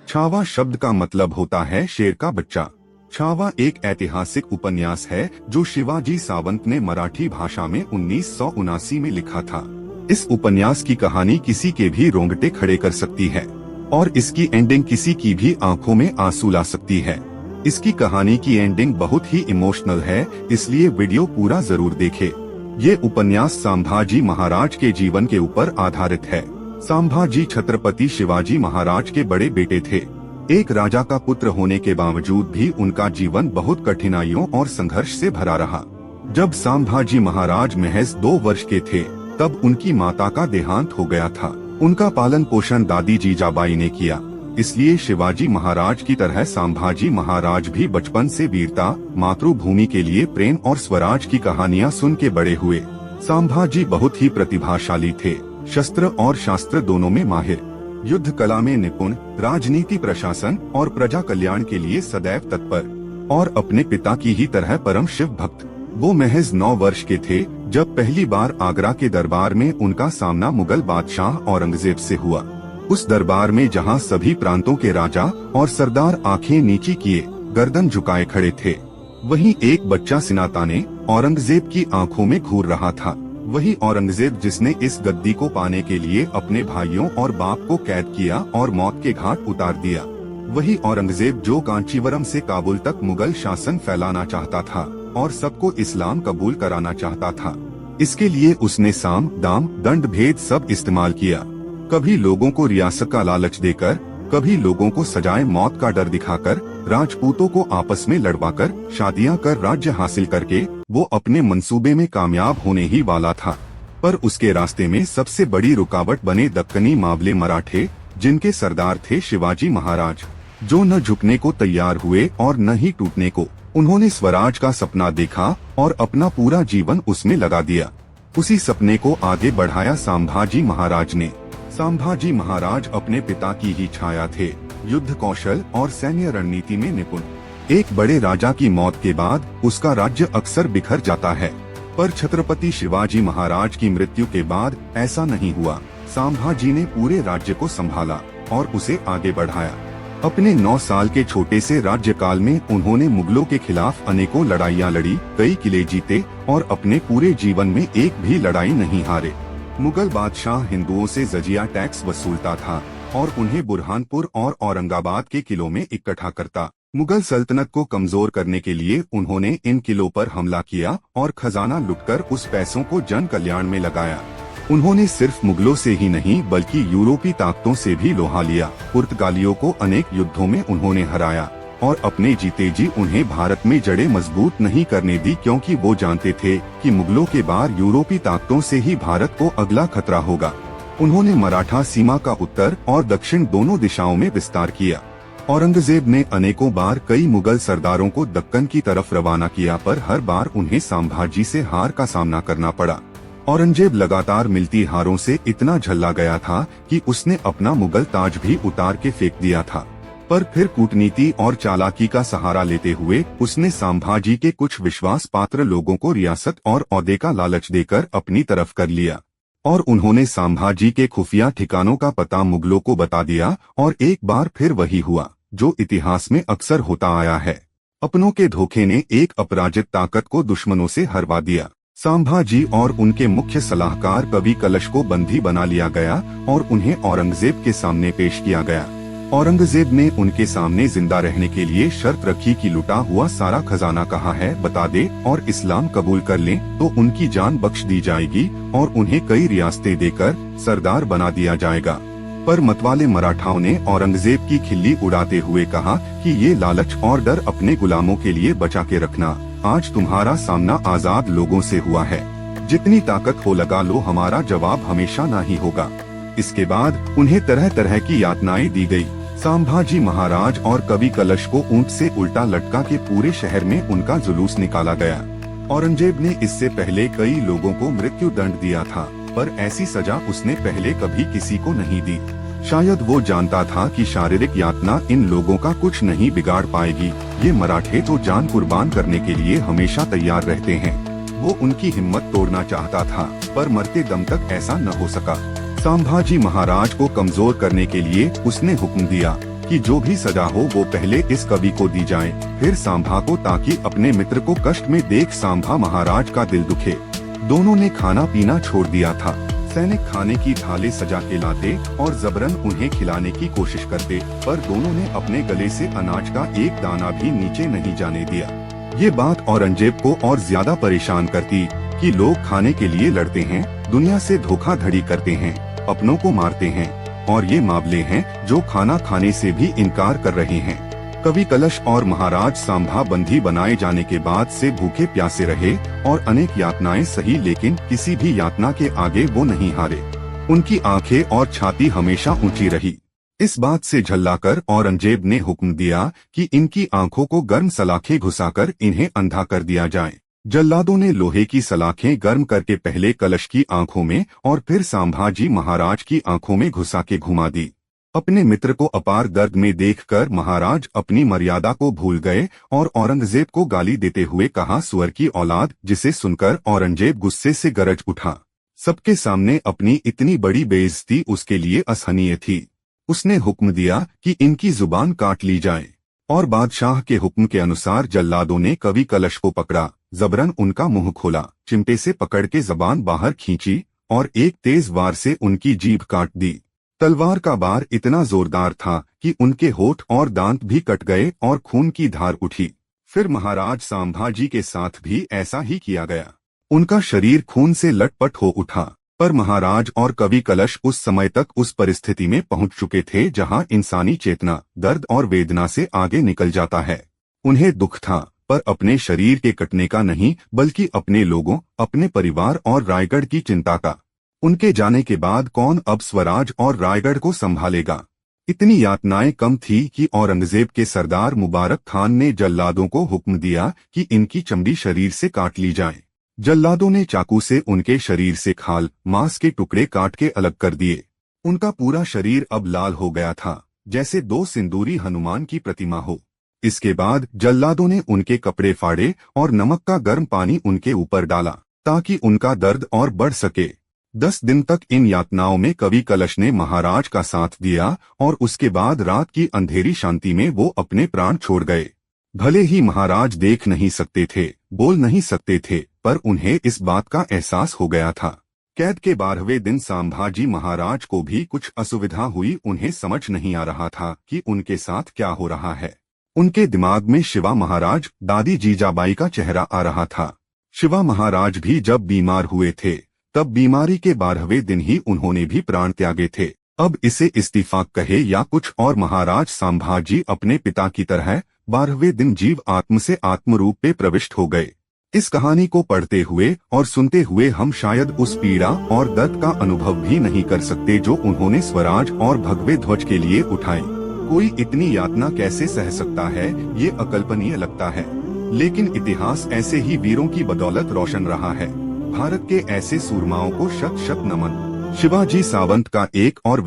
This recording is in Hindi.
छावा शब्द का मतलब होता है शेर का बच्चा। छावा एक ऐतिहासिक उपन्यास है जो शिवाजी सावंत ने मराठी भाषा में 1979 में लिखा था। इस उपन्यास की कहानी किसी के भी रोंगटे खड़े कर सकती है और इसकी एंडिंग किसी की भी आंखों में आंसू ला सकती है। इसकी कहानी की एंडिंग बहुत ही इमोशनल है, इसलिए वीडियो पूरा जरूर देखें। ये उपन्यास संभाजी महाराज के जीवन के ऊपर आधारित है। संभाजी छत्रपति शिवाजी महाराज के बड़े बेटे थे। एक राजा का पुत्र होने के बावजूद भी उनका जीवन बहुत कठिनाइयों और संघर्ष से भरा रहा। जब संभाजी महाराज महज 2 वर्ष के थे तब उनकी माता का देहांत हो गया था। उनका पालन पोषण दादी जीजाबाई ने किया, इसलिए शिवाजी महाराज की तरह संभाजी महाराज भी बचपन से वीरता, मातृभूमि के लिए प्रेम और स्वराज की कहानियां सुन के बड़े हुए। संभाजी बहुत ही प्रतिभाशाली थे, शस्त्र और शास्त्र दोनों में माहिर, युद्ध कला में निपुण, राजनीति, प्रशासन और प्रजा कल्याण के लिए सदैव तत्पर और अपने पिता की ही तरह परम शिव भक्त। वो महज 9 वर्ष के थे जब पहली बार आगरा के दरबार में उनका सामना मुगल बादशाह औरंगजेब से हुआ। उस दरबार में जहां सभी प्रांतों के राजा और सरदार आंखें नीची किए गर्दन झुकाए खड़े थे, वहीं एक बच्चा सिनाताने औरंगजेब की आंखों में घूर रहा था। वही औरंगजेब जिसने इस गद्दी को पाने के लिए अपने भाइयों और बाप को कैद किया और मौत के घाट उतार दिया। वही औरंगजेब जो कांचीवरम से काबुल तक मुगल शासन फैलाना चाहता था और सबको इस्लाम कबूल कराना चाहता था। इसके लिए उसने साम, दाम, दंड भेद सब इस्तेमाल किया। कभी लोगों को रियासत का लालच देकर, कभी लोगों को सजाए मौत का डर दिखाकर, राजपूतों को आपस में लड़वाकर, शादियां कर राज्य हासिल करके वो अपने मंसूबे में कामयाब होने ही वाला था। पर उसके रास्ते में सबसे बड़ी रुकावट बने दक्कनी मावले मराठे, जिनके सरदार थे शिवाजी महाराज, जो न झुकने को तैयार हुए और न ही टूटने को। उन्होंने स्वराज का सपना देखा और अपना पूरा जीवन उसमें लगा दिया। उसी सपने को आगे बढ़ाया संभाजी महाराज ने। संभाजी महाराज अपने पिता की ही छाया थे, युद्ध कौशल और सैन्य रणनीति में निपुण। एक बड़े राजा की मौत के बाद उसका राज्य अक्सर बिखर जाता है, पर छत्रपति शिवाजी महाराज की मृत्यु के बाद ऐसा नहीं हुआ। संभाजी ने पूरे राज्य को संभाला और उसे आगे बढ़ाया। अपने 9 साल के छोटे से राज्यकाल में उन्होंने मुगलों के खिलाफ अनेकों लड़ाइयाँ लड़ी, कई किले जीते और अपने पूरे जीवन में एक भी लड़ाई नहीं हारे। मुगल बादशाह हिंदुओं से जजिया टैक्स वसूलता था और उन्हें बुरहानपुर और औरंगाबाद के किलों में इकट्ठा करता। मुगल सल्तनत को कमजोर करने के लिए उन्होंने इन किलों पर हमला किया और खजाना लुटकर उस पैसों को जन कल्याण में लगाया। उन्होंने सिर्फ मुगलों से ही नहीं बल्कि यूरोपीय ताकतों से भी लोहा लिया। पुर्तगालियों को अनेक युद्धों में उन्होंने हराया और अपने जीते जी उन्हें भारत में जड़ें मजबूत नहीं करने दी, क्योंकि वो जानते थे कि मुगलों के बाद यूरोपीय ताकतों से ही भारत को अगला खतरा होगा। उन्होंने मराठा सीमा का उत्तर और दक्षिण दोनों दिशाओं में विस्तार किया। औरंगजेब ने अनेकों बार कई मुगल सरदारों को दक्कन की तरफ रवाना किया, पर हर बार उन्हें संभाजी से हार का सामना करना पड़ा। औरंगजेब लगातार मिलती हारों से इतना झल्ला गया था कि उसने अपना मुगल ताज भी उतार के फेंक दिया था। पर फिर कूटनीति और चालाकी का सहारा लेते हुए उसने संभाजी के कुछ विश्वास पात्र लोगों को रियासत और ओहदे का लालच देकर अपनी तरफ कर लिया और उन्होंने संभाजी के खुफिया ठिकानों का पता मुगलों को बता दिया। और एक बार फिर वही हुआ जो इतिहास में अक्सर होता आया है। अपनों के धोखे ने एक अपराजित ताकत को दुश्मनों से हरवा दिया। संभाजी और उनके मुख्य सलाहकार कवि कलश को बंदी बना लिया गया और उन्हें औरंगजेब के सामने पेश किया गया। औरंगजेब ने उनके सामने जिंदा रहने के लिए शर्त रखी कि लुटा हुआ सारा खजाना कहाँ है बता दे और इस्लाम कबूल कर लें तो उनकी जान बख्श दी जाएगी और उन्हें कई रियासतें देकर सरदार बना दिया जाएगा। पर मतवाले मराठाओं ने औरंगजेब की खिल्ली उड़ाते हुए कहा कि ये लालच और डर अपने गुलामों के लिए बचा के रखना। आज तुम्हारा सामना आजाद लोगों से हुआ है, जितनी ताकत हो लगा लो, हमारा जवाब हमेशा ना ही होगा। इसके बाद उन्हें तरह तरह की यातनाएं दी गई। संभाजी महाराज और कवि कलश को ऊंट से उल्टा लटका के पूरे शहर में उनका जुलूस निकाला गया। औरंगजेब ने इससे पहले कई लोगों को मृत्यु दंड दिया था, पर ऐसी सजा उसने पहले कभी किसी को नहीं दी। शायद वो जानता था कि शारीरिक यातना इन लोगों का कुछ नहीं बिगाड़ पाएगी। ये मराठे तो जान कुर्बान करने के लिए हमेशा तैयार रहते हैं। वो उनकी हिम्मत तोड़ना चाहता था, पर मरते दम तक ऐसा न हो सका। संभाजी महाराज को कमजोर करने के लिए उसने हुक्म दिया कि जो भी सजा हो वो पहले इस कवि को दी जाए, फिर सांभा को, ताकि अपने मित्र को कष्ट में देख सांभा महाराज का दिल दुखे। दोनों ने खाना पीना छोड़ दिया था। सैनिक खाने की थाली सजा के लाते और जबरन उन्हें खिलाने की कोशिश करते, पर दोनों ने अपने गले से अनाज का एक दाना भी नीचे नहीं जाने दिया। ये बात औरंगजेब को और ज्यादा परेशान करती कि लोग खाने के लिए लड़ते हैं, दुनिया से धोखाधड़ी करते हैं, अपनों को मारते हैं, और ये मावले हैं जो खाना खाने से भी इनकार कर रहे हैं। कवि कलश और महाराज सांभा बंदी बनाए जाने के बाद से भूखे प्यासे रहे और अनेक यातनाएं सही, लेकिन किसी भी यातना के आगे वो नहीं हारे। उनकी आंखें और छाती हमेशा ऊंची रही। इस बात से झल्लाकर औरंगजेब ने हुक्म दिया कि इनकी आंखों को गर्म सलाखें घुसाकर इन्हें अंधा कर दिया जाए। जल्लादों ने लोहे की सलाखें गर्म करके पहले कलश की आंखों में और फिर सांभाजी महाराज की आंखों में घुसा के घुमा दी। अपने मित्र को अपार दर्द में देखकर महाराज अपनी मर्यादा को भूल गए और औरंगजेब को गाली देते हुए कहा, सुअर की औलाद, जिसे सुनकर औरंगजेब गुस्से से गरज उठा। सबके सामने अपनी इतनी बड़ी बेइज्जती उसके लिए असहनीय थी। उसने हुक्म दिया कि इनकी जुबान काट ली जाए, और बादशाह के हुक्म के अनुसार जल्लादों ने कवि कलश को पकड़ा, जबरन उनका मुंह खोला, चिमटे से पकड़ के जबान बाहर खींची और एक तेज वार से उनकी जीभ काट दी। तलवार का बार इतना जोरदार था कि उनके होठ और दांत भी कट गए और खून की धार उठी। फिर महाराज सांभाजी के साथ भी ऐसा ही किया गया। उनका शरीर खून से लटपट हो उठा, पर महाराज और कवि कलश उस समय तक उस परिस्थिति में पहुंच चुके थे जहां इंसानी चेतना दर्द और वेदना से आगे निकल जाता है। उन्हें दुख था, पर अपने शरीर के कटने का नहीं, बल्कि अपने लोगों, अपने परिवार और रायगढ़ की चिंता का। उनके जाने के बाद कौन अब स्वराज और रायगढ़ को संभालेगा? इतनी यातनाएं कम थी कि औरंगजेब के सरदार मुबारक खान ने जल्लादों को हुक्म दिया कि इनकी चमड़ी शरीर से काट ली जाए। जल्लादों ने चाकू से उनके शरीर से खाल, मांस के टुकड़े काट के अलग कर दिए। उनका पूरा शरीर अब लाल हो गया था, जैसे दो सिंदूरी हनुमान की प्रतिमा हो। इसके बाद जल्लादों ने उनके कपड़े फाड़े और नमक का गर्म पानी उनके ऊपर डाला, ताकि उनका दर्द और बढ़ सके। 10 दिन तक इन यातनाओं में कवि कलश ने महाराज का साथ दिया और उसके बाद रात की अंधेरी शांति में वो अपने प्राण छोड़ गए। भले ही महाराज देख नहीं सकते थे, बोल नहीं सकते थे, पर उन्हें इस बात का एहसास हो गया था। कैद के 12वें दिन सांभाजी महाराज को भी कुछ असुविधा हुई। उन्हें समझ नहीं आ रहा था कि उनके साथ क्या हो रहा है। उनके दिमाग में शिवा महाराज, दादी जीजाबाई का चेहरा आ रहा था। शिवा महाराज भी जब बीमार हुए थे, तब बीमारी के 12वें दिन ही उन्होंने भी प्राण त्यागे थे। अब इसे इस्तीफा कहे या कुछ और, महाराज सांभाजी अपने पिता की तरह 12वें दिन जीव आत्म से आत्म रूप में प्रविष्ट हो गए। इस कहानी को पढ़ते हुए और सुनते हुए हम शायद उस पीड़ा और दर्द का अनुभव भी नहीं कर सकते जो उन्होंने स्वराज और भगवे ध्वज के लिए उठाई। कोई इतनी यातना कैसे सह सकता है, ये अकल्पनीय लगता है, लेकिन इतिहास ऐसे ही वीरों की बदौलत रोशन रहा है। भारत के ऐसे सूरमाओं को शत शत नमन। शिवाजी सावंत का एक और